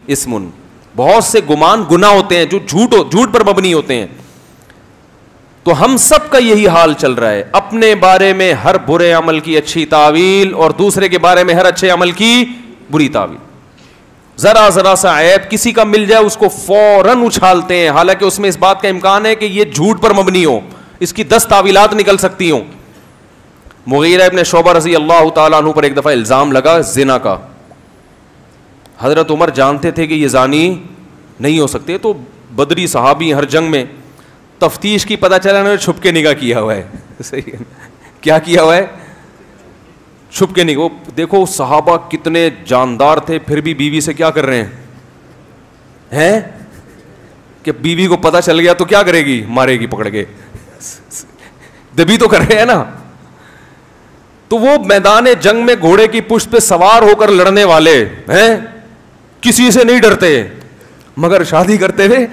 اسم, بہت سے گمان گناہ ہوتے ہیں جو جھوٹ پر مبنی ہوتے ہیں. تو ہم سب کا یہی حال چل رہا ہے, اپنے بارے میں ہر برے عمل کی اچھی تعویل اور دوسرے کے بارے میں ہر اچھے عمل کی بری تعویل. ذرا سا عیب کسی کا مل جائے اس کو فوراً اچھالتے ہیں, حالانکہ اس میں اس بات کا امکان ہے کہ یہ جھوٹ پر مبنی ہو, اس کی 10 تعویلات نکل سکتی ہوں. مغیرہ ابن شعبہ رضی اللہ تعالیٰ عنہ پر ایک دفعہ الزام لگا زنا کا. حضرت عمر جانتے تھے کہ یہ زانی نہیں ہو سکتے, تو بدری صحابی ہر جنگ میں, تفتیش کی پتہ چلا انہوں نے چھپ کے نکاح کیا ہوا ہے. صحیح ہے, کیا کیا ہوا ہے؟ چھپ کے نکاح. دیکھو صحابہ کتنے جاندار تھے, پھر بھی بیوی سے کیا کر رہے ہیں کہ بیوی کو پتہ چل گیا تو کیا کرے گی, مارے گی پکڑ کے, دبی تو کر رہے ہیں نا. تو وہ میدان جنگ میں گھوڑے کی پشت پہ سوار ہو کر لڑنے والے ہیں, کسی سے نہیں ڈرتے, مگر شادی کرتے ہوئے